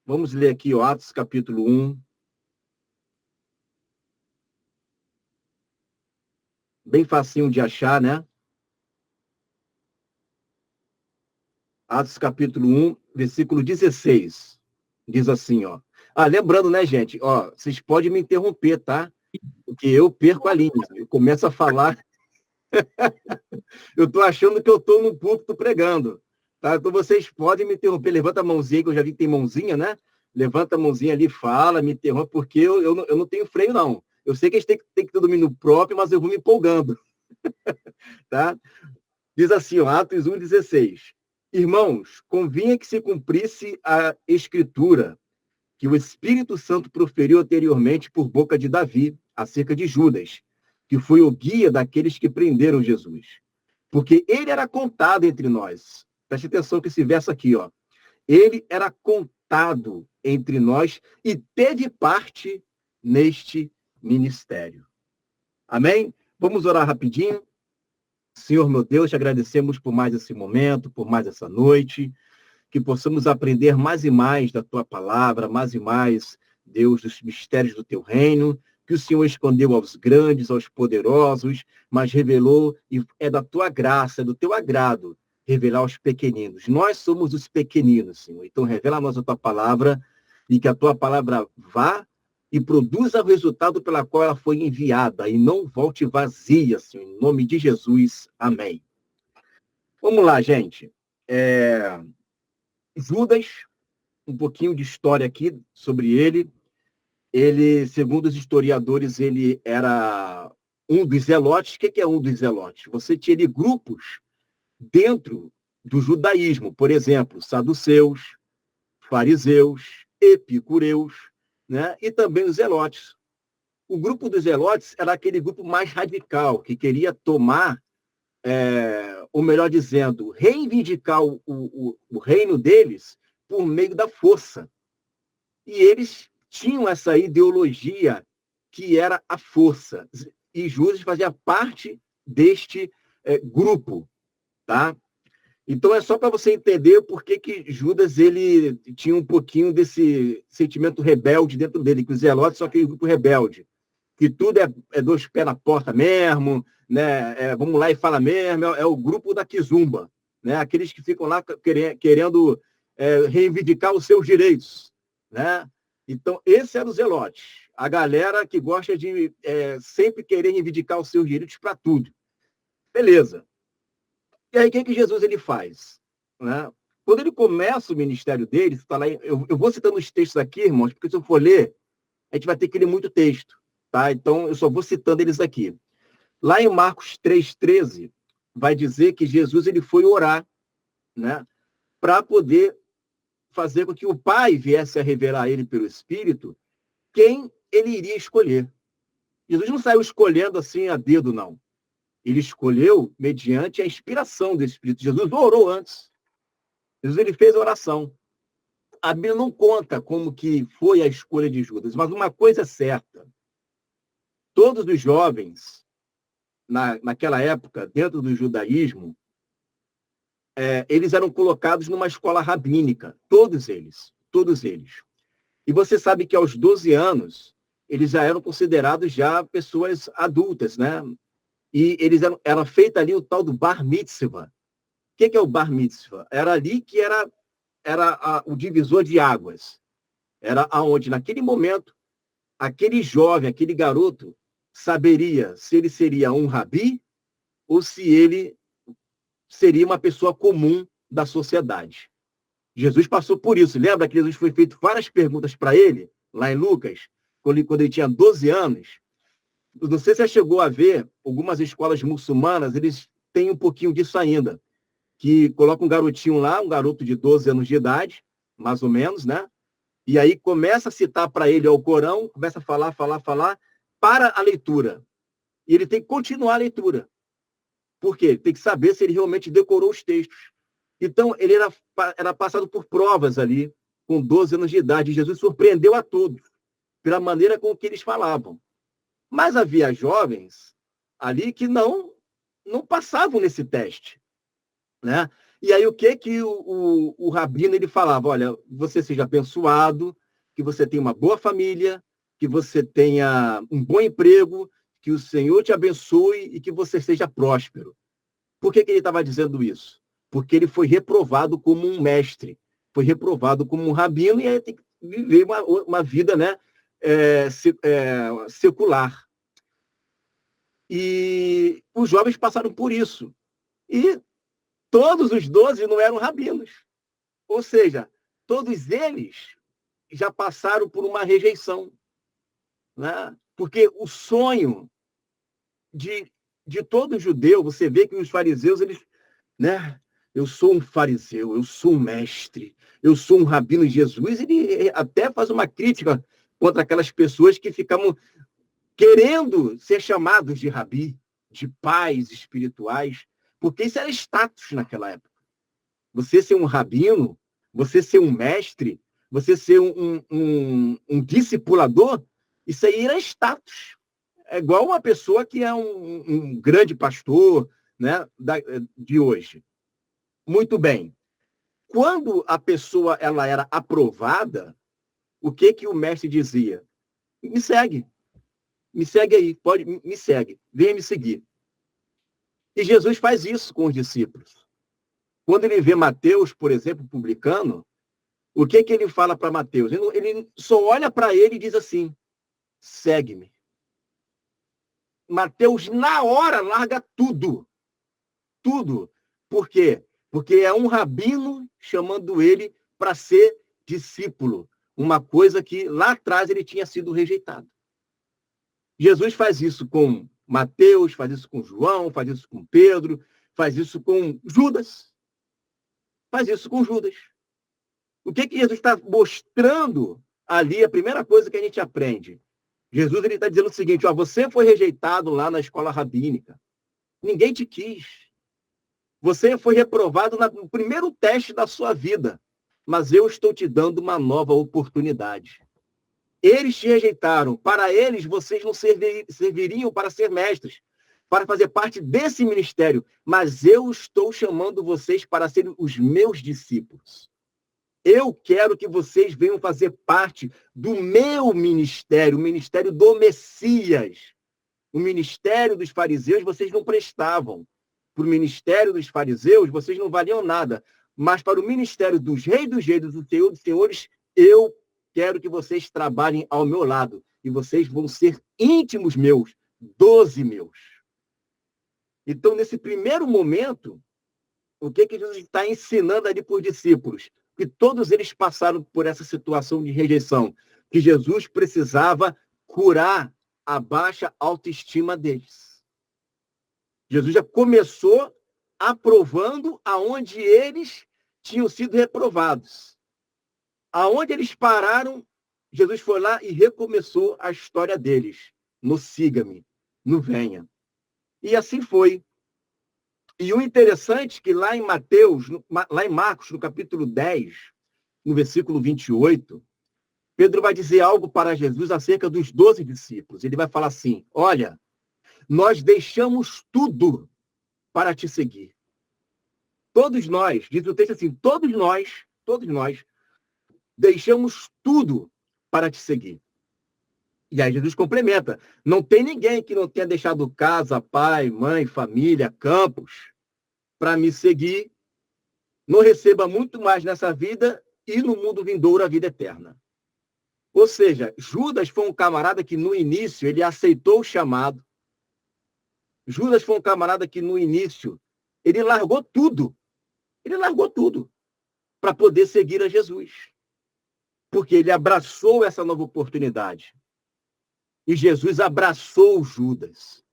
Vamos ler aqui, ó, Atos capítulo 1. Bem facinho de achar, né? Atos capítulo 1, versículo 16. Diz assim, ó. Lembrando, né, gente? Ó, vocês podem me interromper, tá? Porque eu perco a linha. Eu começo a falar, eu tô achando que eu tô no púlpito pregando, tá? Então vocês podem me interromper. Levanta a mãozinha, que eu já vi que tem mãozinha, né? Levanta a mãozinha ali, fala, me interrompe, porque eu não tenho freio, não. Eu sei que a gente tem que ter domínio próprio, mas eu vou me empolgando, tá? Diz assim, ó, Atos 1,16. Irmãos, convinha que se cumprisse a escritura que o Espírito Santo proferiu anteriormente por boca de Davi, acerca de Judas, que foi o guia daqueles que prenderam Jesus. Porque ele era contado entre nós. Preste atenção que esse verso aqui, ó. Ele era contado entre nós e teve parte neste ministério. Amém? Vamos orar rapidinho. Senhor, meu Deus, te agradecemos por mais esse momento, por mais essa noite, que possamos aprender mais e mais da tua palavra, mais e mais, Deus, dos mistérios do teu reino, que o Senhor escondeu aos grandes, aos poderosos, mas revelou, e é da tua graça, é do teu agrado, revelar aos pequeninos. Nós somos os pequeninos, Senhor. Então, revela a nós a tua palavra, e que a tua palavra vá e produza o resultado pela qual ela foi enviada, e não volte vazia, Senhor. Em nome de Jesus. Amém. Vamos lá, gente. Judas, um pouquinho de história aqui sobre ele. Ele, segundo os historiadores, ele era um dos zelotes. O que é um dos zelotes? Você tinha ali grupos dentro do judaísmo, por exemplo, saduceus, fariseus, epicureus, né? E também os zelotes. O grupo dos zelotes era aquele grupo mais radical, que queria tomar, ou melhor dizendo, reivindicar o reino deles por meio da força. E eles tinham essa ideologia que era a força. E Judas fazia parte deste grupo, tá? Então é só para você entender por que Judas ele tinha um pouquinho desse sentimento rebelde dentro dele, que os zelotes são aquele grupo rebelde, que tudo é dois pés na porta mesmo, né? Vamos lá e fala mesmo, é o grupo da quizumba, né? Aqueles que ficam lá querendo reivindicar os seus direitos, né? Então, esse era o zelote, a galera que gosta de sempre querer reivindicar os seus direitos para tudo. Beleza. E aí, o que Jesus ele faz? Né? Quando ele começa o ministério dele, tá lá, eu vou citando os textos aqui, irmãos, porque se eu for ler, a gente vai ter que ler muito texto. Tá? Então, eu só vou citando eles aqui. Lá em Marcos 3,13, vai dizer que Jesus ele foi orar, né, para poder fazer com que o Pai viesse a revelar a ele pelo Espírito quem ele iria escolher. Jesus não saiu escolhendo assim a dedo, não. Ele escolheu mediante a inspiração do Espírito. Jesus orou antes. Jesus ele fez a oração. A Bíblia não conta como que foi a escolha de Judas, mas uma coisa é certa. Todos os jovens, naquela época, dentro do judaísmo, eles eram colocados numa escola rabínica. Todos eles. Todos eles. E você sabe que aos 12 anos, eles já eram considerados já pessoas adultas, né? E eles era feito ali o tal do bar mitzvah. O que é o bar mitzvah? Era ali que era o divisor de águas. Era aonde, naquele momento, aquele jovem, aquele garoto, saberia se ele seria um rabi ou se ele seria uma pessoa comum da sociedade. Jesus passou por isso. Lembra que Jesus foi feito várias perguntas para ele, lá em Lucas, quando ele tinha 12 anos? Não sei se você chegou a ver, algumas escolas muçulmanas, eles têm um pouquinho disso ainda, que coloca um garotinho lá, um garoto de 12 anos de idade, mais ou menos, né? E aí começa a citar para ele o Corão, começa a falar, para a leitura. E ele tem que continuar a leitura. Por quê? Ele tem que saber se ele realmente decorou os textos. Então, ele era passado por provas ali, com 12 anos de idade. E Jesus surpreendeu a todos, pela maneira com que eles falavam. Mas havia jovens ali que não passavam nesse teste, né? E aí o que o rabino ele falava? Olha, você seja abençoado, que você tenha uma boa família, que você tenha um bom emprego, que o Senhor te abençoe e que você seja próspero. Por que ele estava dizendo isso? Porque ele foi reprovado como um mestre, foi reprovado como um rabino e aí tem que viver uma vida, né, secular. E os jovens passaram por isso. E todos os 12 não eram rabinos. Ou seja, todos eles já passaram por uma rejeição. Né? Porque o sonho de todo judeu, você vê que os fariseus, eles, né? Eu sou um fariseu, eu sou um mestre, eu sou um rabino de Jesus. Ele até faz uma crítica contra aquelas pessoas que ficavam querendo ser chamados de rabi, de pais espirituais, porque isso era status naquela época. Você ser um rabino, você ser um mestre, você ser um discipulador, isso aí era status. É igual uma pessoa que é um grande pastor, né, de hoje. Muito bem. Quando a pessoa ela era aprovada, o que o mestre dizia? Me segue aí, me segue, venha me seguir. E Jesus faz isso com os discípulos. Quando ele vê Mateus, por exemplo, publicano, o que ele fala para Mateus? Ele só olha para ele e diz assim, segue-me. Mateus, na hora, larga tudo. Tudo. Por quê? Porque é um rabino chamando ele para ser discípulo. Uma coisa que lá atrás ele tinha sido rejeitado. Jesus faz isso com Mateus, faz isso com João, faz isso com Pedro, faz isso com Judas. Faz isso com Judas. O que Jesus está mostrando ali? A primeira coisa que a gente aprende. Jesus está dizendo o seguinte, ó, você foi rejeitado lá na escola rabínica. Ninguém te quis. Você foi reprovado no primeiro teste da sua vida. Mas eu estou te dando uma nova oportunidade. Eles te rejeitaram. Para eles, vocês não serviriam para ser mestres, para fazer parte desse ministério. Mas eu estou chamando vocês para serem os meus discípulos. Eu quero que vocês venham fazer parte do meu ministério, o ministério do Messias. O ministério dos fariseus, vocês não prestavam. Para o ministério dos fariseus, vocês não valiam nada. Mas para o ministério dos reis dos reis, do Senhor dos senhores, eu quero que vocês trabalhem ao meu lado. E vocês vão ser íntimos meus, 12 meus. Então, nesse primeiro momento, o que Jesus está ensinando ali para os discípulos? Que todos eles passaram por essa situação de rejeição. Que Jesus precisava curar a baixa autoestima deles. Jesus já começou aprovando aonde eles tinham sido reprovados. Aonde eles pararam, Jesus foi lá e recomeçou a história deles. No siga-me, no venha. E assim foi. E o interessante é que lá em lá em Marcos, no capítulo 10, no versículo 28, Pedro vai dizer algo para Jesus acerca dos 12 discípulos. Ele vai falar assim, olha, nós deixamos tudo para te seguir. Todos nós, diz o texto assim, todos nós, deixamos tudo para te seguir. E aí Jesus complementa, não tem ninguém que não tenha deixado casa, pai, mãe, família, campos, para me seguir, não receba muito mais nessa vida e no mundo vindouro a vida eterna. Ou seja, Judas foi um camarada que no início ele aceitou o chamado. Judas foi um camarada que no início ele largou tudo. Ele largou tudo para poder seguir a Jesus. Porque ele abraçou essa nova oportunidade. E Jesus abraçou Judas.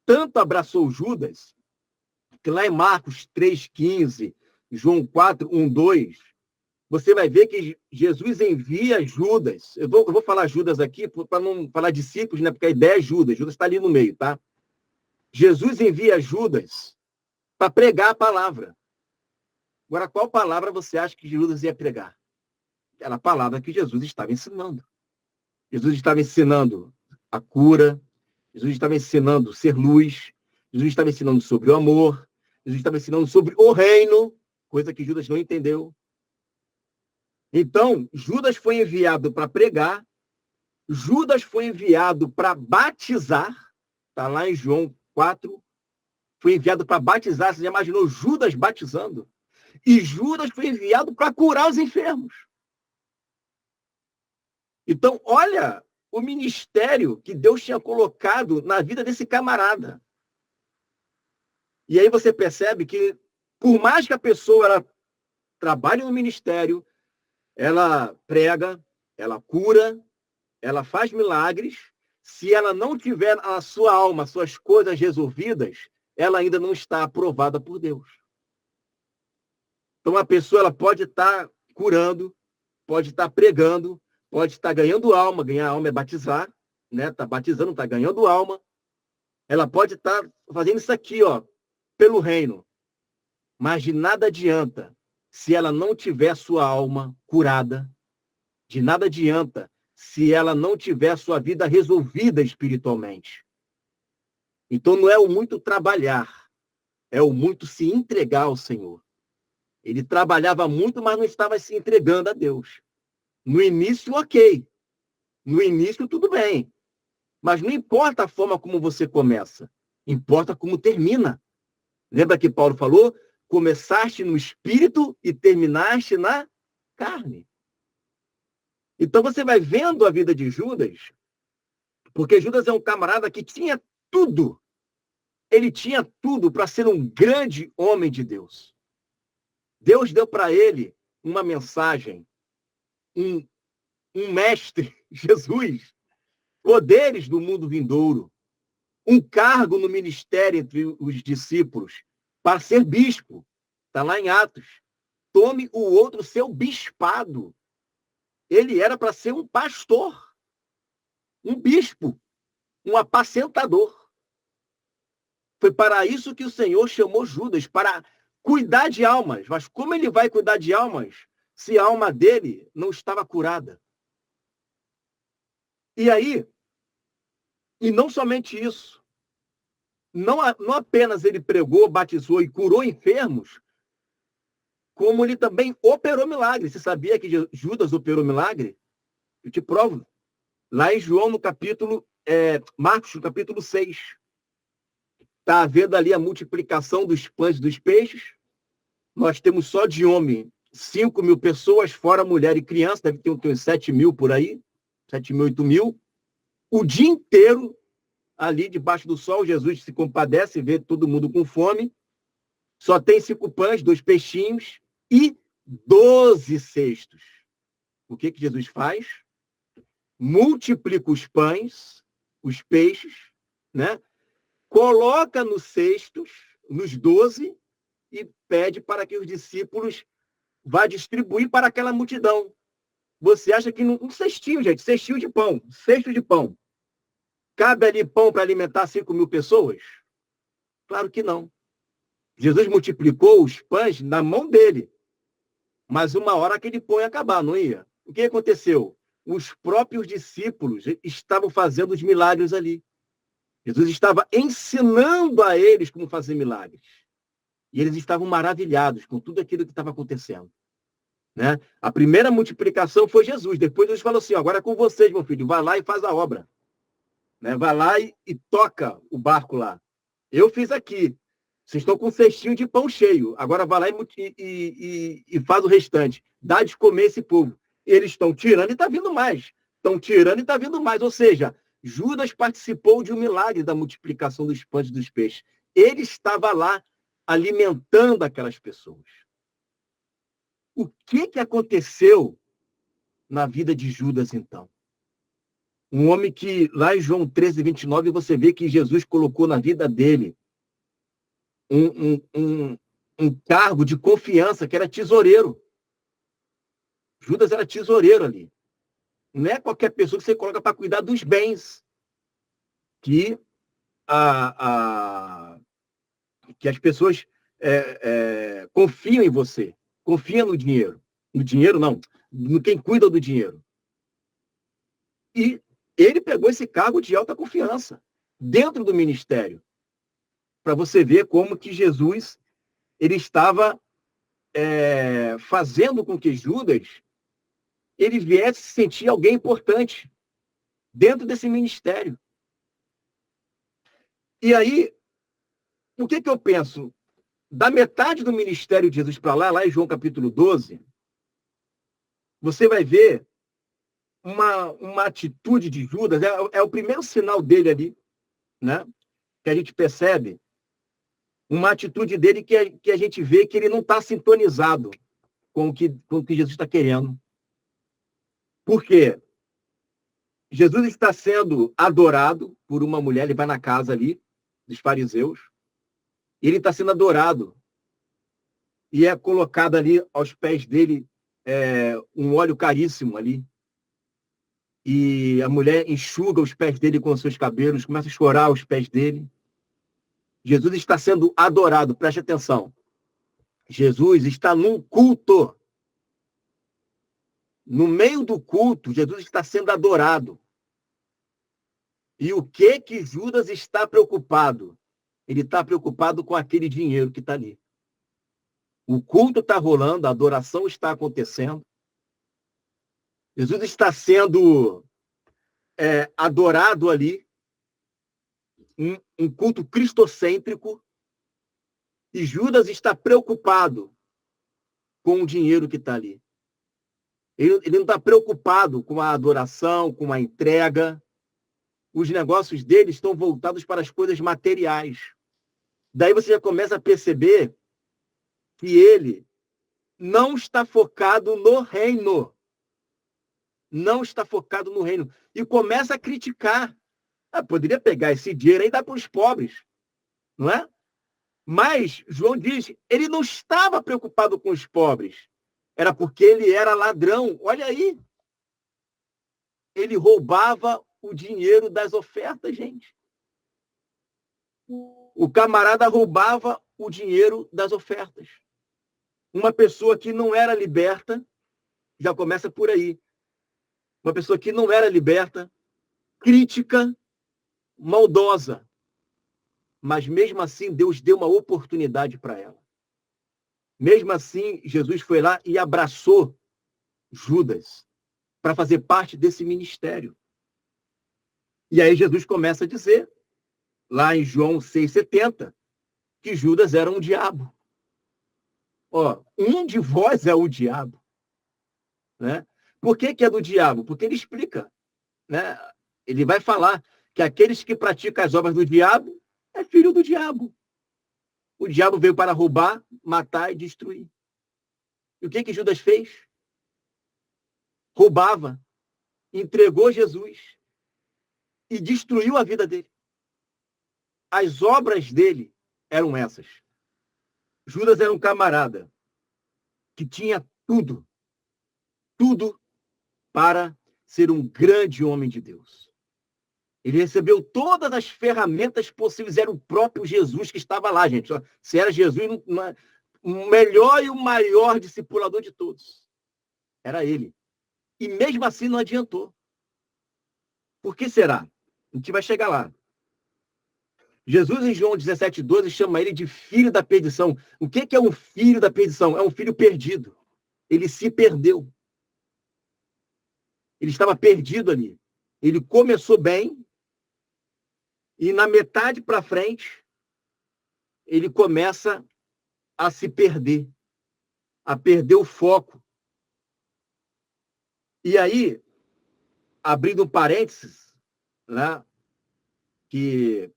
Tanto abraçou Judas, que lá em Marcos 3,15, João 4, 1, 2, você vai ver que Jesus envia Judas. Eu vou falar Judas aqui para não falar discípulos, né? Porque a ideia é Judas. Judas está ali no meio, tá? Jesus envia Judas para pregar a palavra. Agora, qual palavra você acha que Judas ia pregar? Era a palavra que Jesus estava ensinando. Jesus estava ensinando a cura, Jesus estava ensinando ser luz, Jesus estava ensinando sobre o amor, Jesus estava ensinando sobre o reino. coisa que Judas não entendeu. Então, Judas foi enviado para pregar, Judas foi enviado para batizar, está lá em João 4, foi enviado para batizar, você já imaginou Judas batizando? E Judas foi enviado para curar os enfermos. Então, olha o ministério que Deus tinha colocado na vida desse camarada. E aí você percebe que, por mais que a pessoa ela trabalhe no ministério, ela prega, ela cura, ela faz milagres, se ela não tiver a sua alma, suas coisas resolvidas, ela ainda não está aprovada por Deus. Então, a pessoa ela pode estar curando, pode estar pregando, pode estar ganhando alma, ganhar alma é batizar, né? Está batizando, está ganhando alma. Ela pode estar fazendo isso aqui, ó, pelo reino. Mas de nada adianta se ela não tiver sua alma curada. De nada adianta se ela não tiver sua vida resolvida espiritualmente. Então não é o muito trabalhar, é o muito se entregar ao Senhor. Ele trabalhava muito, mas não estava se entregando a Deus. No início, ok. No início, tudo bem. Mas não importa a forma como você começa, importa como termina. Lembra que Paulo falou? Começaste no espírito e terminaste na carne. Então você vai vendo a vida de Judas, porque Judas é um camarada que tinha tudo. Ele tinha tudo para ser um grande homem de Deus. Deus deu para ele uma mensagem, um mestre, Jesus, poderes do mundo vindouro, um cargo no ministério entre os discípulos, para ser bispo. Está lá em Atos. Tome o outro seu bispado. Ele era para ser um pastor, um bispo, um apacentador. Foi para isso que o Senhor chamou Judas, para cuidar de almas. Mas como ele vai cuidar de almas se a alma dele não estava curada? E aí, e não somente isso, não apenas ele pregou, batizou e curou enfermos, como ele também operou milagre. Você sabia que Judas operou milagre? Eu te provo. Lá em João, no capítulo, Marcos, no capítulo 6. Está vendo ali a multiplicação dos pães e dos peixes. Nós temos só de homem 5.000 pessoas, fora mulher e criança, deve ter uns 7.000 por aí, 7.000, 8.000. O dia inteiro, ali debaixo do sol, Jesus se compadece, vê todo mundo com fome. Só tem 5 pães, 2 peixinhos e 12 cestos. O que Jesus faz? Multiplica os pães, os peixes, né? Coloca nos cestos, nos 12, e pede para que os discípulos vá distribuir para aquela multidão. Você acha que um cestinho, gente, cestinho de pão, cesto de pão, cabe ali pão para alimentar 5.000 pessoas? Claro que não. Jesus multiplicou os pães na mão dele. Mas uma hora aquele pão ia acabar, não ia? O que aconteceu? Os próprios discípulos estavam fazendo os milagres ali. Jesus estava ensinando a eles como fazer milagres. E eles estavam maravilhados com tudo aquilo que estava acontecendo. Né? A primeira multiplicação foi Jesus. Depois Jesus falou assim, agora é com vocês, meu filho. Vai lá e faz a obra. Né? Vai lá e toca o barco lá. Eu fiz aqui. Vocês estão com um cestinho de pão cheio. Agora vai lá e faz o restante. Dá de comer esse povo. Eles estão tirando e está vindo mais. Estão tirando e está vindo mais. Ou seja, Judas participou de um milagre da multiplicação dos pães e dos peixes. Ele estava lá alimentando aquelas pessoas. O que aconteceu na vida de Judas, então? Um homem que, lá em João 13, 29, você vê que Jesus colocou na vida dele um cargo de confiança, que era tesoureiro. Judas era tesoureiro ali. Não é qualquer pessoa que você coloca para cuidar dos bens que as pessoas confiam em você. Confiam no dinheiro. No dinheiro, não. No quem cuida do dinheiro. E ele pegou esse cargo de alta confiança dentro do ministério. Para você ver como que Jesus ele estava fazendo com que Judas ele viesse se sentir alguém importante dentro desse ministério. E aí, o que eu penso? Da metade do ministério de Jesus para lá em João capítulo 12, você vai ver uma atitude de Judas, é o primeiro sinal dele ali, né? Que a gente percebe, uma atitude dele que a gente vê que ele não está sintonizado com o que Jesus está querendo. Por quê? Jesus está sendo adorado por uma mulher, ele vai na casa ali dos fariseus, e ele está sendo adorado. E é colocado ali aos pés dele um óleo caríssimo ali. E a mulher enxuga os pés dele com os seus cabelos, começa a chorar aos pés dele. Jesus está sendo adorado, preste atenção. Jesus está num culto. No meio do culto, Jesus está sendo adorado. E o que Judas está preocupado? Ele está preocupado com aquele dinheiro que está ali. O culto está rolando, a adoração está acontecendo. Jesus está sendo adorado ali, um culto cristocêntrico, e Judas está preocupado com o dinheiro que está ali. Ele não está preocupado com a adoração, com a entrega. Os negócios dele estão voltados para as coisas materiais. Daí você já começa a perceber que ele não está focado no reino. Não está focado no reino. E começa a criticar. Poderia pegar esse dinheiro aí e dar para os pobres. Não é? Mas, João diz, ele não estava preocupado com os pobres. Era porque ele era ladrão. Olha aí. Ele roubava o dinheiro das ofertas, gente. O camarada roubava o dinheiro das ofertas. Uma pessoa que não era liberta, já começa por aí. Uma pessoa que não era liberta, crítica, maldosa. Mas mesmo assim, Deus deu uma oportunidade para ela. Mesmo assim, Jesus foi lá e abraçou Judas para fazer parte desse ministério. E aí Jesus começa a dizer, lá em João 6,70, que Judas era um diabo. Um de vós é o diabo. Né? Por que é do diabo? Porque ele explica. Né? Ele vai falar que aqueles que praticam as obras do diabo é filho do diabo. O diabo veio para roubar, matar e destruir. E o que Judas fez? Roubava, entregou Jesus e destruiu a vida dele. As obras dele eram essas. Judas era um camarada que tinha tudo para ser um grande homem de Deus. Ele recebeu todas as ferramentas possíveis, era o próprio Jesus que estava lá, gente. Se era Jesus, o melhor e o maior discipulador de todos. Era ele. E mesmo assim não adiantou. Por que será? A gente vai chegar lá. Jesus, em João 17,12, chama ele de filho da perdição. O que é um filho da perdição? É um filho perdido. Ele se perdeu. Ele estava perdido ali. Ele começou bem e na metade para frente ele começa a se perder, a perder o foco. E aí, abrindo um parênteses, né, que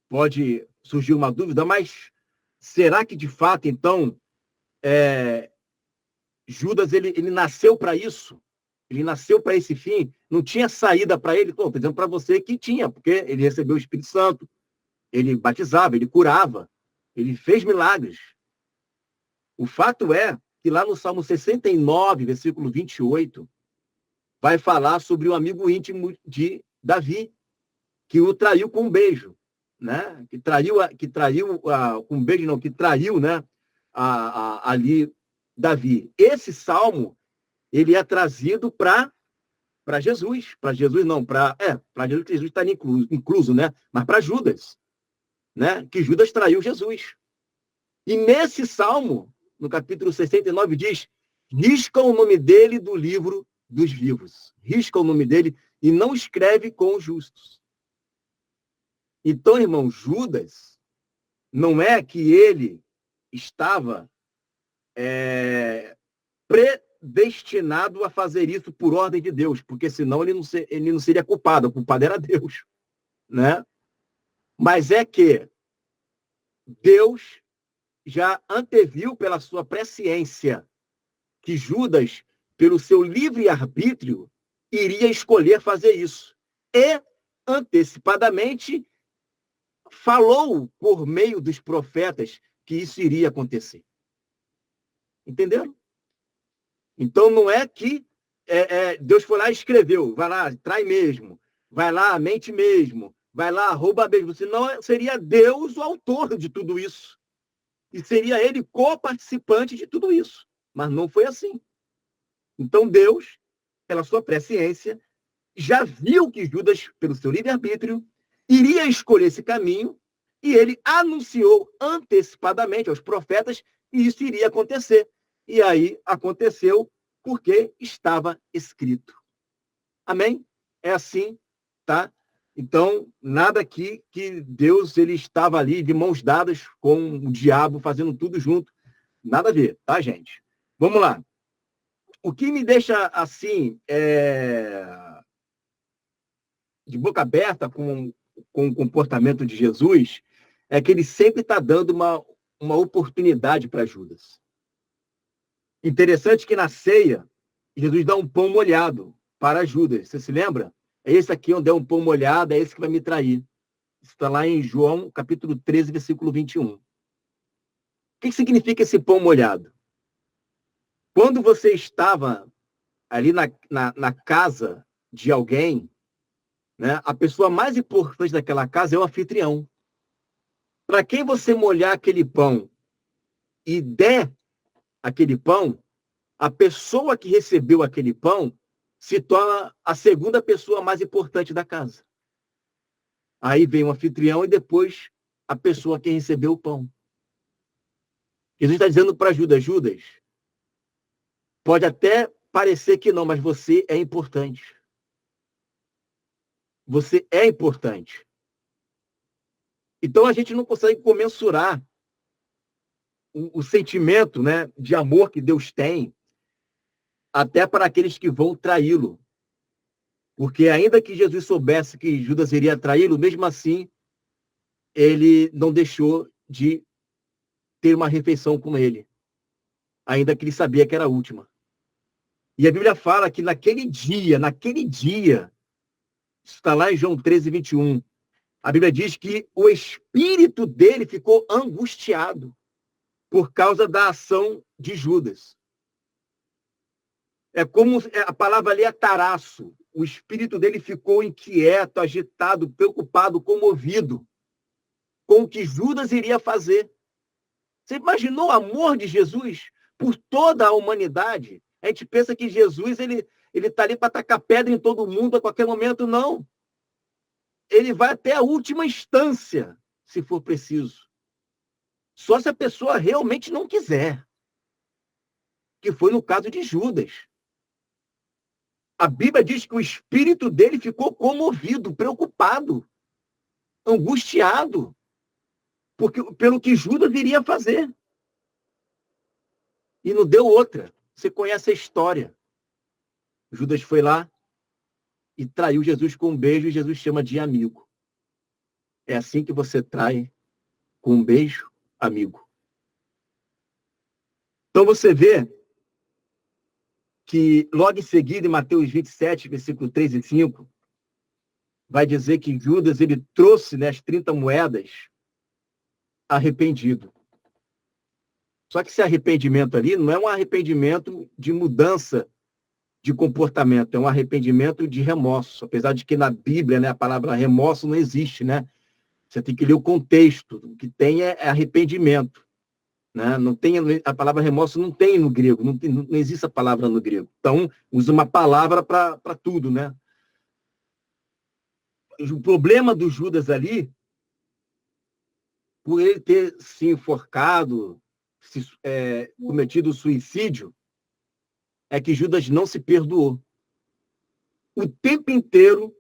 pode surgir uma dúvida, mas será que de fato, então, Judas ele nasceu para isso? Ele nasceu para esse fim? Não tinha saída para ele? Estou dizendo para você que tinha, porque ele recebeu o Espírito Santo, ele batizava, ele curava, ele fez milagres. O fato é que lá no Salmo 69, versículo 28, vai falar sobre um amigo íntimo de Davi, que o traiu com um beijo, né? Que traiu com um beijo, não, que traiu, né? Ali Davi. Esse salmo ele é trazido para Jesus. Para Jesus não, para Jesus, que Jesus está incluso, né? Mas para Judas, né? Que Judas traiu Jesus. E nesse salmo, no capítulo 69, diz: risca o nome dele do livro dos vivos. Risca o nome dele e não escreve com os justos. Então, irmão, Judas, não é que ele estava predestinado a fazer isso por ordem de Deus, porque senão ele não seria culpado, o culpado era Deus, né? Mas é que Deus já anteviu pela sua presciência que Judas, pelo seu livre-arbítrio, iria escolher fazer isso. E, antecipadamente, falou por meio dos profetas que isso iria acontecer. Entenderam? Então, não é que Deus foi lá e escreveu, vai lá, trai mesmo, vai lá, mente mesmo, vai lá, rouba mesmo. Senão, seria Deus o autor de tudo isso. E seria ele co-participante de tudo isso. Mas não foi assim. Então, Deus, pela sua presciência, já viu que Judas, pelo seu livre-arbítrio, iria escolher esse caminho, e ele anunciou antecipadamente aos profetas que isso iria acontecer. E aí aconteceu porque estava escrito. Amém? É assim, tá? Então, nada aqui que Deus ele estava ali de mãos dadas com o diabo, fazendo tudo junto. Nada a ver, tá, gente? Vamos lá. O que me deixa assim, de boca aberta com o comportamento de Jesus, é que ele sempre está dando uma oportunidade para Judas. Interessante que na ceia, Jesus dá um pão molhado para Judas. Você se lembra? É esse aqui onde é um pão molhado, é esse que vai me trair. Isso está lá em João, capítulo 13, versículo 21. O que significa esse pão molhado? Quando você estava ali na casa de alguém, né, a pessoa mais importante daquela casa é o anfitrião. Para quem você molhar aquele pão e der aquele pão, a pessoa que recebeu aquele pão se torna a segunda pessoa mais importante da casa. Aí vem o anfitrião e depois a pessoa que recebeu o pão. Jesus está dizendo para Judas: Judas, pode até parecer que não, mas você é importante. Você é importante. Então a gente não consegue comensurar o sentimento, né, de amor que Deus tem até para aqueles que vão traí-lo. Porque ainda que Jesus soubesse que Judas iria traí-lo, mesmo assim, ele não deixou de ter uma refeição com ele, ainda que ele sabia que era a última. E a Bíblia fala que naquele dia, isso está lá em João 13, 21, a Bíblia diz que o espírito dele ficou angustiado por causa da ação de Judas. É como a palavra ali é taraço. O espírito dele ficou inquieto, agitado, preocupado, comovido com o que Judas iria fazer. Você imaginou o amor de Jesus por toda a humanidade? A gente pensa que Jesus ele está ali para tacar pedra em todo mundo a qualquer momento. Não. Ele vai até a última instância, se for preciso. Só se a pessoa realmente não quiser. Que foi no caso de Judas. A Bíblia diz que o espírito dele ficou comovido, preocupado, angustiado, pelo que Judas iria fazer. E não deu outra. Você conhece a história. Judas foi lá e traiu Jesus com um beijo, e Jesus chama de amigo. É assim que você trai com um beijo, amigo. Então você vê que logo em seguida, em Mateus 27, versículo 3 e 5, vai dizer que Judas ele trouxe, né, as 30 moedas arrependido. Só que esse arrependimento ali não é um arrependimento de mudança de comportamento, é um arrependimento de remorso. Apesar de que na Bíblia, né, a palavra remorso não existe, né? Você tem que ler o contexto. O que tem é arrependimento. Né? Não tem, a palavra remorso não tem no grego, não existe a palavra no grego. Então, usa uma palavra para tudo, né? O problema do Judas ali, por ele ter se enforcado, cometido suicídio, é que Judas não se perdoou. O tempo inteiro,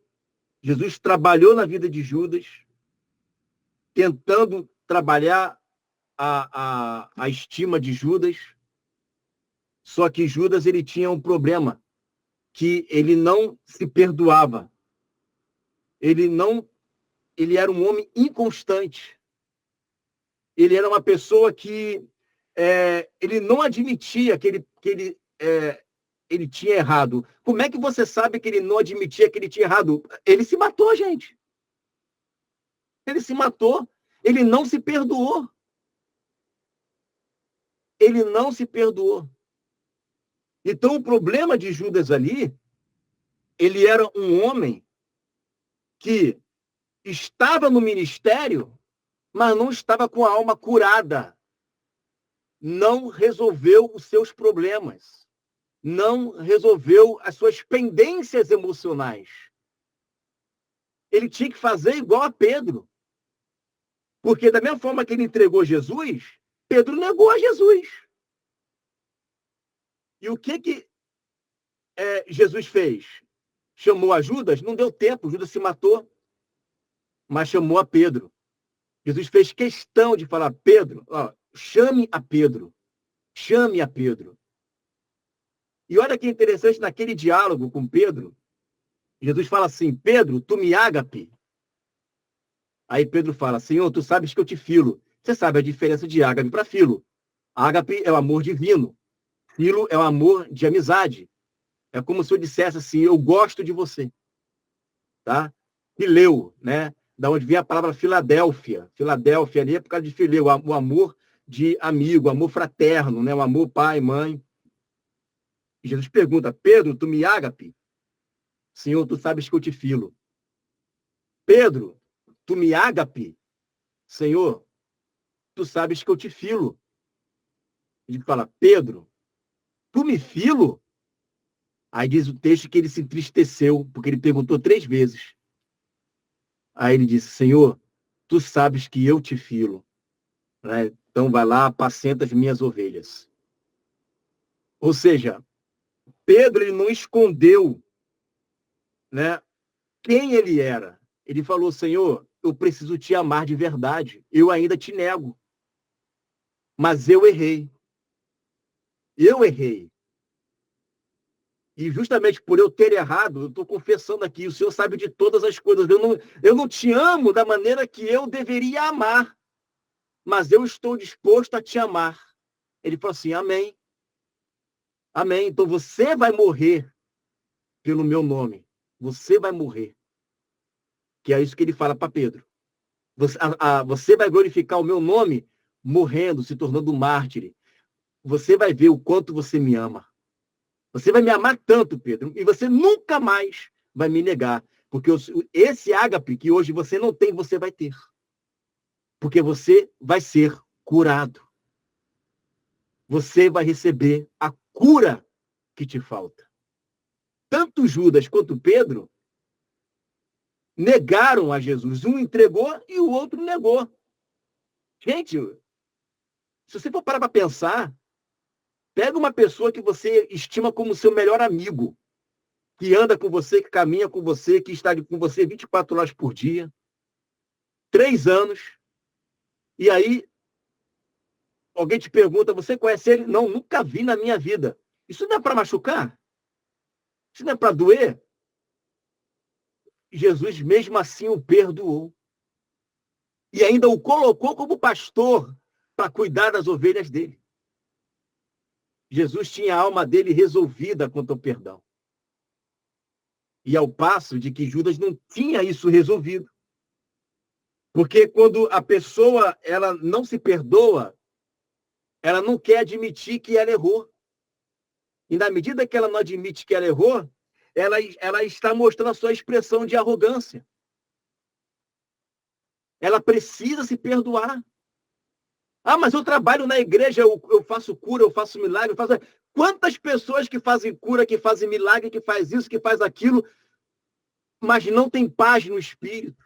Jesus trabalhou na vida de Judas, tentando trabalhar a estima de Judas, só que Judas ele tinha um problema, que ele não se perdoava. Ele era um homem inconstante. Ele era uma pessoa que ele não admitia que ele tinha errado. Como é que você sabe que ele não admitia que ele tinha errado? Ele se matou, gente. Ele se matou. Ele não se perdoou. Ele não se perdoou. Então, o problema de Judas ali, ele era um homem que estava no ministério, mas não estava com a alma curada. Não resolveu os seus problemas. Não resolveu as suas pendências emocionais. Ele tinha que fazer igual a Pedro. Porque da mesma forma que ele entregou Jesus, Pedro negou a Jesus. E o que Jesus fez? Chamou a Judas? Não deu tempo, Judas se matou. Mas chamou a Pedro. Jesus fez questão de falar, Pedro, chame a Pedro. Chame a Pedro. E olha que interessante, naquele diálogo com Pedro, Jesus fala assim, Pedro, tu me ágape? Aí Pedro fala, Senhor, tu sabes que eu te filo. Você sabe a diferença de ágape para filo. Ágape é o amor divino. Filo é o amor de amizade. É como se eu dissesse assim, eu gosto de você. Tá? Fileu, né? Da onde vem a palavra Filadélfia. Filadélfia ali é por causa de fileu, o amor de amigo, o amor fraterno, né? O amor pai, mãe. E Jesus pergunta, Pedro, tu me ágape? Senhor, tu sabes que eu te filo. Pedro, tu me ágape? Senhor, tu sabes que eu te filo. Ele fala, Pedro, tu me filo? Aí diz o texto que ele se entristeceu, porque ele perguntou 3 vezes. Aí ele disse, Senhor, tu sabes que eu te filo. Né? Então vai lá, apacenta as minhas ovelhas. Ou seja, Pedro ele não escondeu, né, quem ele era. Ele falou, Senhor, eu preciso te amar de verdade. Eu ainda te nego. Mas eu errei. Eu errei. E justamente por eu ter errado, eu estou confessando aqui, o Senhor sabe de todas as coisas. Eu não te amo da maneira que eu deveria amar, mas eu estou disposto a te amar. Ele falou assim, amém. Amém. Então você vai morrer pelo meu nome. Você vai morrer. Que é isso que ele fala para Pedro. Você vai glorificar o meu nome morrendo, se tornando um mártir. Você vai ver o quanto você me ama. Você vai me amar tanto, Pedro, e você nunca mais vai me negar. Porque esse ágape que hoje você não tem, você vai ter. Porque você vai ser curado. Você vai receber a cura que te falta. Tanto Judas quanto Pedro negaram a Jesus. Um entregou e o outro negou. Gente, se você for parar para pensar, pega uma pessoa que você estima como seu melhor amigo, que anda com você, que caminha com você, que está com você 24 horas por dia, 3 anos, e aí alguém te pergunta, você conhece ele? Não, nunca vi na minha vida. Isso não é para machucar? Isso não é para doer? Jesus, mesmo assim, o perdoou. E ainda o colocou como pastor para cuidar das ovelhas dele. Jesus tinha a alma dele resolvida quanto ao perdão. E ao passo de que Judas não tinha isso resolvido. Porque quando a pessoa ela não se perdoa, ela não quer admitir que ela errou. E na medida que ela não admite que ela errou, ela está mostrando a sua expressão de arrogância. Ela precisa se perdoar. Ah, mas eu trabalho na igreja, eu faço cura, eu faço milagre, eu faço... Quantas pessoas que fazem cura, que fazem milagre, que faz isso, que faz aquilo, mas não tem paz no espírito,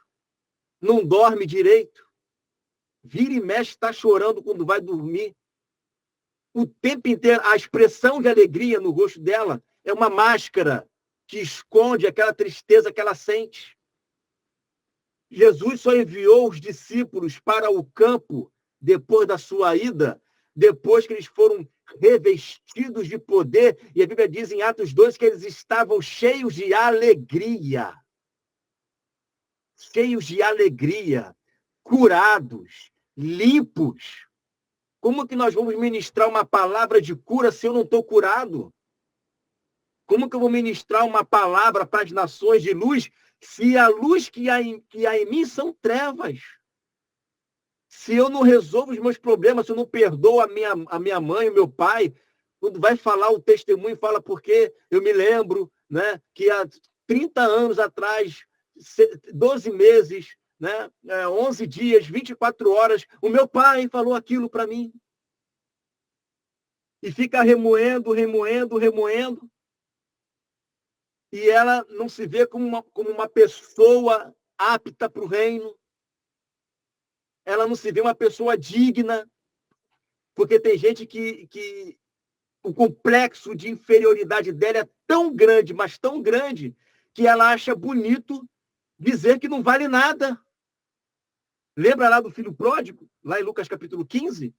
não dorme direito, vira e mexe, está chorando quando vai dormir. o tempo inteiro, a expressão de alegria no rosto dela é uma máscara que esconde aquela tristeza que ela sente. Jesus só enviou os discípulos para o campo depois da sua ida, depois que eles foram revestidos de poder, e a Bíblia diz em Atos 2 que eles estavam cheios de alegria. Cheios de alegria, curados, limpos. Como que nós vamos ministrar uma palavra de cura se eu não estou curado? Como que eu vou ministrar uma palavra para as nações de luz se a luz que há em mim são trevas? Se eu não resolvo os meus problemas, se eu não perdoo a minha mãe, o meu pai, quando vai falar o testemunho, fala porque eu me lembro, né, que há 30 anos atrás, 12 meses, né, 11 dias, 24 horas, o meu pai falou aquilo para mim. E fica remoendo. E ela não se vê como uma pessoa apta para o reino. Ela não se vê uma pessoa digna. Porque tem gente que o complexo de inferioridade dela é tão grande, mas tão grande, que ela acha bonito dizer que não vale nada. Lembra lá do filho pródigo? Lá em Lucas capítulo 15?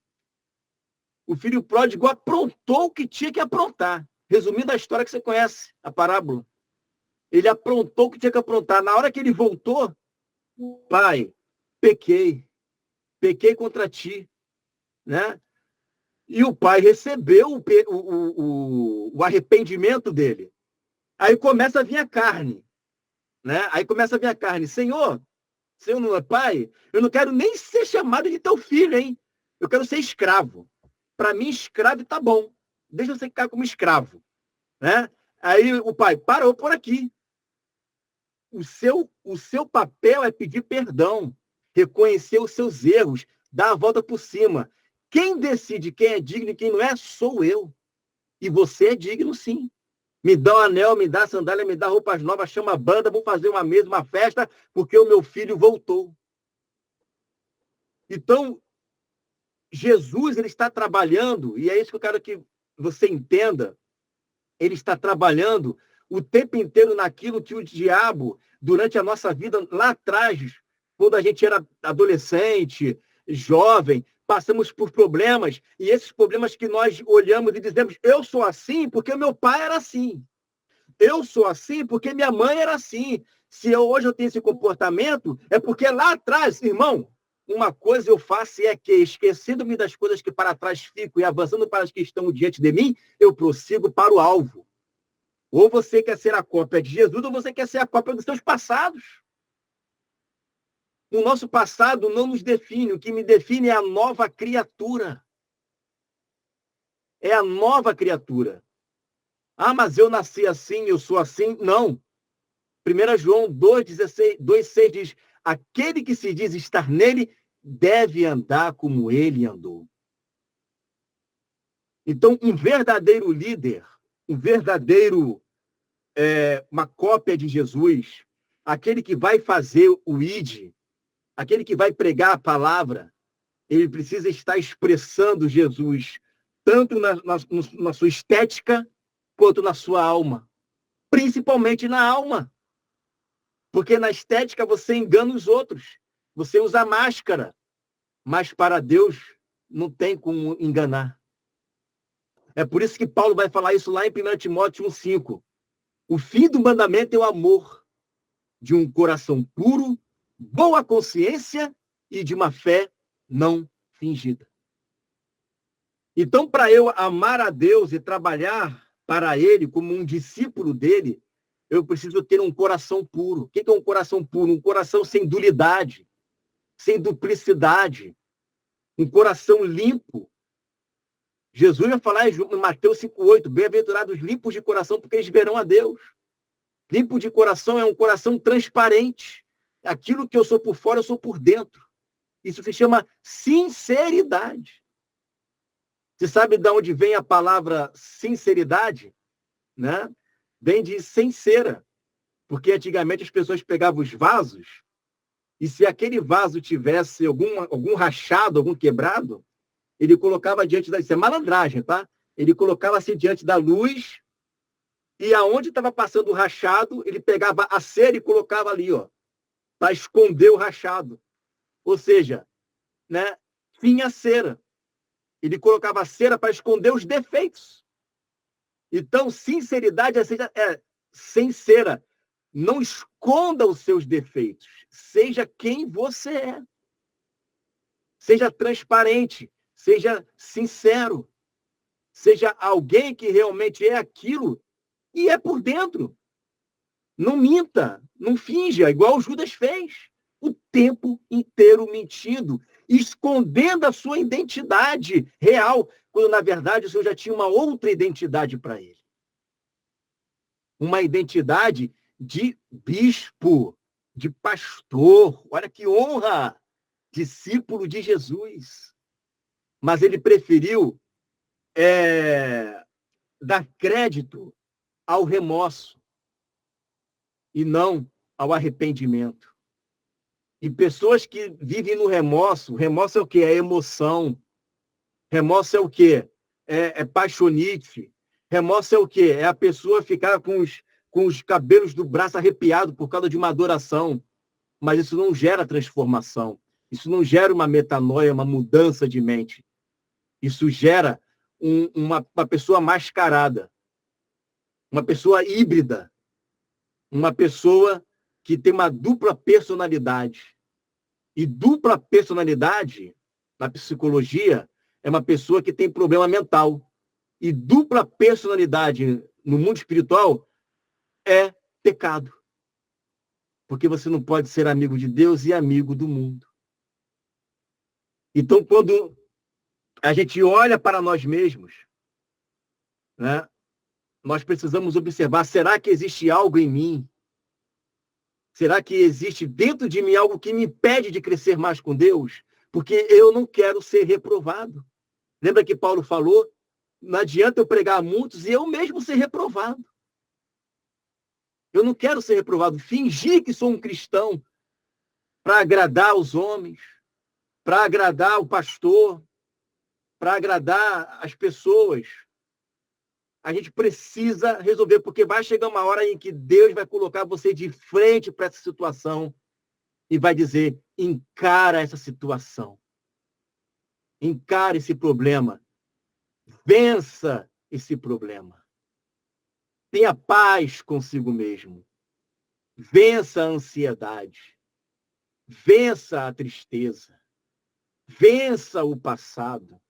O filho pródigo aprontou o que tinha que aprontar. Resumindo a história que você conhece, a parábola. Ele aprontou o que tinha que aprontar. Na hora que ele voltou, pai, pequei contra ti, né? E o pai recebeu o arrependimento dele. Aí começa a vir a carne, né? Senhor não é pai? Eu não quero nem ser chamado de teu filho, hein? Eu quero ser escravo. Para mim, escravo tá bom. Deixa você ficar como escravo, né? Aí o pai parou por aqui. O seu papel é pedir perdão, reconhecer os seus erros, dar a volta por cima. Quem decide quem é digno e quem não é, sou eu. E você é digno, sim. Me dá um anel, me dá sandália, me dá roupas novas, chama a banda, vou fazer uma mesa, uma festa, porque o meu filho voltou. Então, Jesus, ele está trabalhando, e é isso que eu quero que você entenda, ele está trabalhando o tempo inteiro naquilo que o diabo, durante a nossa vida lá atrás, quando a gente era adolescente, jovem, passamos por problemas, e esses problemas que nós olhamos e dizemos, eu sou assim porque meu pai era assim. Eu sou assim porque minha mãe era assim. Se hoje eu tenho esse comportamento, é porque lá atrás, irmão, uma coisa eu faço é que, esquecendo-me das coisas que para trás fico e avançando para as que estão diante de mim, eu prossigo para o alvo. Ou você quer ser a cópia de Jesus, ou você quer ser a cópia dos seus passados. O nosso passado não nos define. O que me define é a nova criatura. É a nova criatura. Ah, mas eu nasci assim, eu sou assim. Não. 1 João 2,6 diz, aquele que se diz estar nele deve andar como ele andou. Então, um verdadeiro líder, uma cópia de Jesus, aquele que vai fazer o ID, aquele que vai pregar a palavra, ele precisa estar expressando Jesus, tanto na sua estética, quanto na sua alma. Principalmente na alma. Porque na estética você engana os outros. Você usa máscara. Mas para Deus não tem como enganar. É por isso que Paulo vai falar isso lá em 1 Timóteo 1,5. O fim do mandamento é o amor de um coração puro, boa consciência e de uma fé não fingida. Então, para eu amar a Deus e trabalhar para Ele como um discípulo dele, eu preciso ter um coração puro. O que é um coração puro? Um coração sem dualidade, sem duplicidade, um coração limpo. Jesus vai falar em Mateus 5,8, bem-aventurados limpos de coração, porque eles verão a Deus. Limpo de coração é um coração transparente. Aquilo que eu sou por fora, eu sou por dentro. Isso se chama sinceridade. Você sabe de onde vem a palavra sinceridade? Né? Vem de sem cera. Porque antigamente as pessoas pegavam os vasos e se aquele vaso tivesse algum rachado, algum quebrado, Ele colocava diante da... Isso é malandragem, tá? Ele colocava-se diante da luz e aonde estava passando o rachado, ele pegava a cera e colocava ali, ó, para esconder o rachado. Ou seja, né, tinha cera. Ele colocava a cera para esconder os defeitos. Então, sinceridade é sem cera. Não esconda os seus defeitos. Seja quem você é. Seja transparente. Seja sincero. Seja alguém que realmente é aquilo e é por dentro. Não minta, não finja, igual o Judas fez. O tempo inteiro mentindo, escondendo a sua identidade real, quando, na verdade, o Senhor já tinha uma outra identidade para ele. Uma identidade de bispo, de pastor. Olha que honra! Discípulo de Jesus. Mas ele preferiu dar crédito ao remorso e não ao arrependimento. E pessoas que vivem no remorso é o quê? É emoção. Remorso é o quê? É paixonite. Remorso é o quê? É a pessoa ficar com os cabelos do braço arrepiado por causa de uma adoração. Mas isso não gera transformação. Isso não gera uma metanoia, uma mudança de mente. Isso gera uma pessoa mascarada. Uma pessoa híbrida. Uma pessoa que tem uma dupla personalidade. E dupla personalidade, na psicologia, é uma pessoa que tem problema mental. E dupla personalidade no mundo espiritual é pecado. Porque você não pode ser amigo de Deus e amigo do mundo. Então, quando a gente olha para nós mesmos, né, nós precisamos observar, será que existe algo em mim? Será que existe dentro de mim algo que me impede de crescer mais com Deus? Porque eu não quero ser reprovado. Lembra que Paulo falou? Não adianta eu pregar a muitos e eu mesmo ser reprovado. Eu não quero ser reprovado. Fingir que sou um cristão para agradar os homens, para agradar o pastor, para agradar as pessoas. A gente precisa resolver, porque vai chegar uma hora em que Deus vai colocar você de frente para essa situação e vai dizer, encara essa situação. Encara esse problema. Vença esse problema. Tenha paz consigo mesmo. Vença a ansiedade. Vença a tristeza. Vença o passado.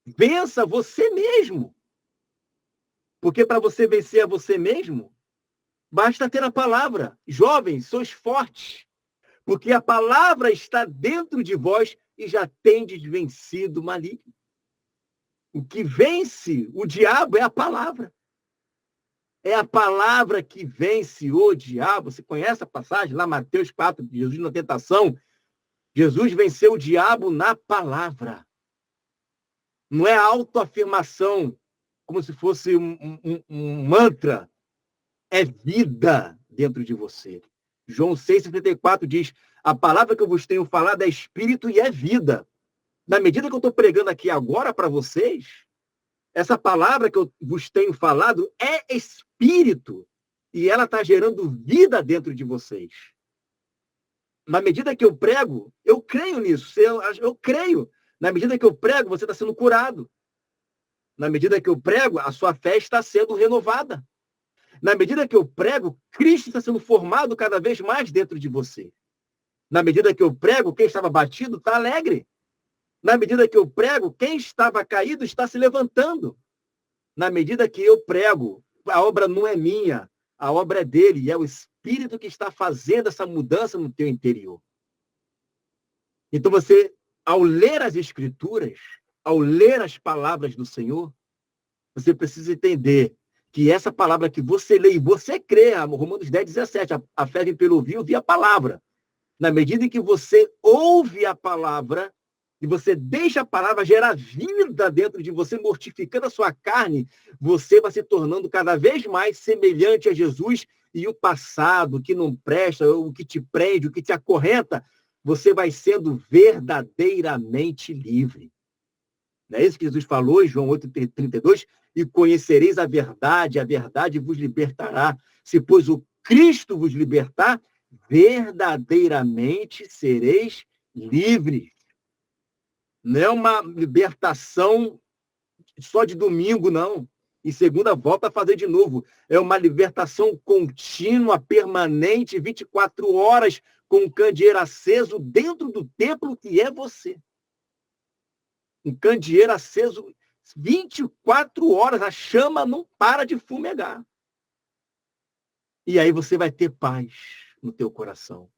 Vença você mesmo. Porque para você vencer a você mesmo, basta ter a palavra. Jovens, sois fortes. Porque a palavra está dentro de vós e já tendes vencido o maligno. O que vence o diabo é a palavra. É a palavra que vence o diabo. Você conhece a passagem lá, Mateus 4, Jesus na tentação? Jesus venceu o diabo na palavra. Não é autoafirmação, como se fosse um mantra. É vida dentro de você. João 6,54 diz, a palavra que eu vos tenho falado é espírito e é vida. Na medida que eu estou pregando aqui agora para vocês, essa palavra que eu vos tenho falado é espírito. E ela está gerando vida dentro de vocês. Na medida que eu prego, eu creio nisso. Eu creio. Na medida que eu prego, você está sendo curado. Na medida que eu prego, a sua fé está sendo renovada. Na medida que eu prego, Cristo está sendo formado cada vez mais dentro de você. Na medida que eu prego, quem estava batido está alegre. Na medida que eu prego, quem estava caído está se levantando. Na medida que eu prego, a obra não é minha, a obra é dele, e é o Espírito que está fazendo essa mudança no teu interior. Então você, ao ler as Escrituras, ao ler as palavras do Senhor, você precisa entender que essa palavra que você lê e você crê, Romanos 10:17, a fé vem pelo ouvir a palavra. Na medida em que você ouve a palavra, e você deixa a palavra gerar vida dentro de você, mortificando a sua carne, você vai se tornando cada vez mais semelhante a Jesus, e o passado, o que não presta, o que te prende, o que te acorrenta, você vai sendo verdadeiramente livre. Não é isso que Jesus falou em João 8,32? E conhecereis a verdade vos libertará. Se, pois, o Cristo vos libertar, verdadeiramente sereis livres. Não é uma libertação só de domingo, não. E segunda volta a fazer de novo. É uma libertação contínua, permanente, 24 horas, com um candeeiro aceso dentro do templo que é você. Um candeeiro aceso 24 horas, a chama não para de fumegar. E aí você vai ter paz no teu coração.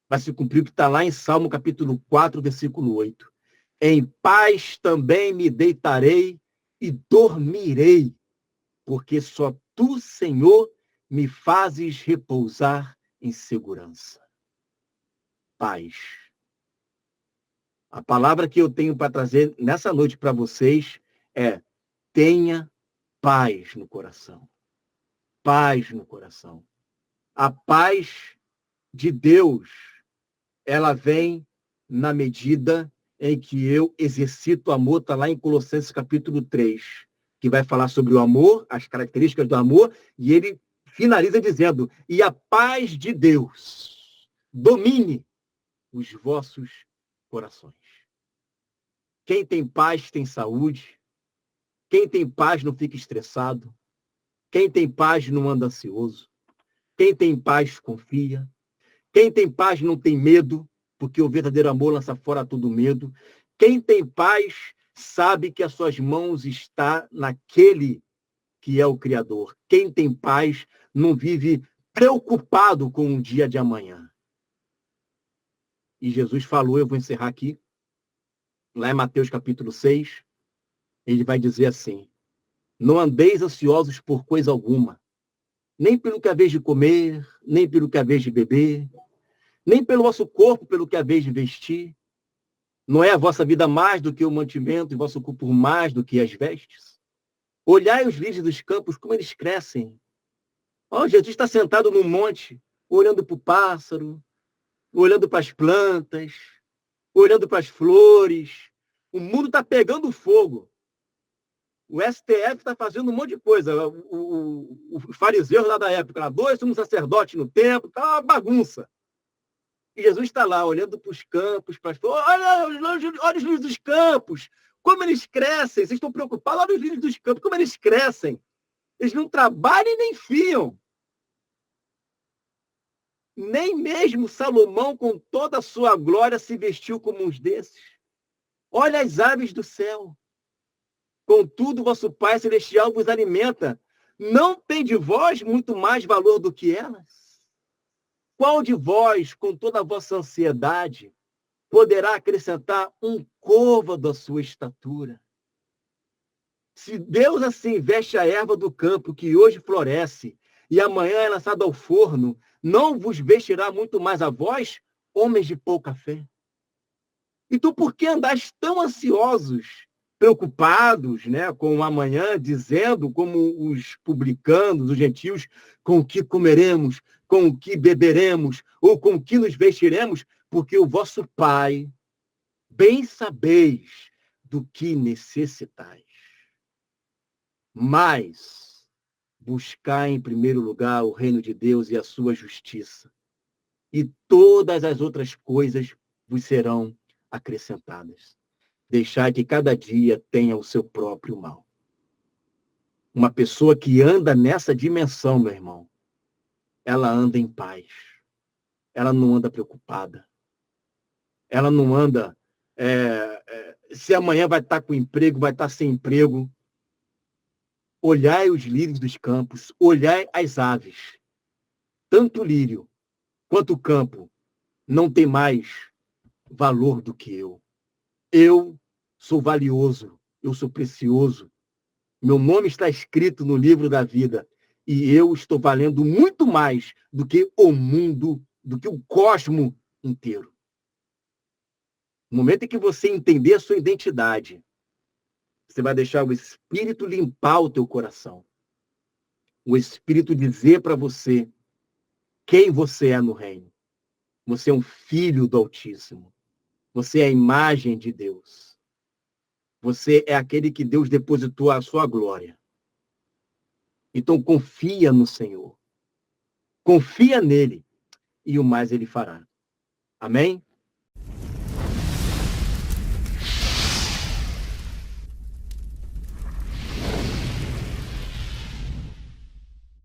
Vai se cumprir o que está lá em Salmo capítulo 4, versículo 8. Em paz também me deitarei e dormirei, porque só tu, Senhor, me fazes repousar em segurança. Paz. A palavra que eu tenho para trazer nessa noite para vocês é: tenha paz no coração. Paz no coração. A paz de Deus, ela vem na medida em que eu exercito o amor, está lá em Colossenses capítulo 3, que vai falar sobre o amor, as características do amor, e ele finaliza dizendo: e a paz de Deus domine os vossos corações. Quem tem paz tem saúde, quem tem paz não fica estressado, quem tem paz não anda ansioso, quem tem paz confia, quem tem paz não tem medo, porque o verdadeiro amor lança fora todo medo. Quem tem paz sabe que as suas mãos estão naquele que é o Criador. Quem tem paz não vive preocupado com o dia de amanhã. E Jesus falou, eu vou encerrar aqui, lá em Mateus capítulo 6, ele vai dizer assim: não andeis ansiosos por coisa alguma, nem pelo que haveis de comer, nem pelo que haveis de beber, nem pelo vosso corpo, pelo que haveis de vestir. Não é a vossa vida mais do que o mantimento, e o vosso corpo mais do que as vestes? Olhai os lírios dos campos, como eles crescem. Oh, Jesus está sentado num monte, olhando para o pássaro, olhando para as plantas, olhando para as flores. O mundo está pegando fogo. O STF está fazendo um monte de coisa. Os fariseus lá da época, lá, 2 sumos sacerdotes no templo, está uma bagunça. E Jesus está lá, olhando para os campos, para as flores. Olha os lírios dos campos, como eles crescem. Vocês estão preocupados? Olha os lírios dos campos, como eles crescem. Eles não trabalham e nem fiam. Nem mesmo Salomão, com toda a sua glória, se vestiu como uns desses. Olha as aves do céu. Contudo, vosso Pai Celestial vos alimenta. Não tem de vós muito mais valor do que elas? Qual de vós, com toda a vossa ansiedade, poderá acrescentar um côvado à sua estatura? Se Deus assim veste a erva do campo, que hoje floresce, e amanhã é lançada ao forno, não vos vestirá muito mais a vós, homens de pouca fé? Então, por que andais tão ansiosos, preocupados, né, com o amanhã, dizendo, como os publicanos, os gentios, com o que comeremos, com o que beberemos, ou com o que nos vestiremos? Porque o vosso Pai bem sabeis do que necessitais. Mas buscai em primeiro lugar o reino de Deus e a sua justiça, e todas as outras coisas vos serão acrescentadas. Deixai que cada dia tenha o seu próprio mal. Uma pessoa que anda nessa dimensão, meu irmão, ela anda em paz. Ela não anda preocupada. Ela não anda se amanhã vai estar com emprego, vai estar sem emprego. Olhai os lírios dos campos, olhai as aves. Tanto o lírio quanto o campo não tem mais valor do que eu. Eu sou valioso, eu sou precioso. Meu nome está escrito no livro da vida e eu estou valendo muito mais do que o mundo, do que o cosmo inteiro. No momento em que você entender a sua identidade, você vai deixar o Espírito limpar o teu coração. O Espírito dizer para você quem você é no reino. Você é um filho do Altíssimo. Você é a imagem de Deus. Você é aquele que Deus depositou a sua glória. Então, confia no Senhor. Confia nele. E o mais ele fará. Amém?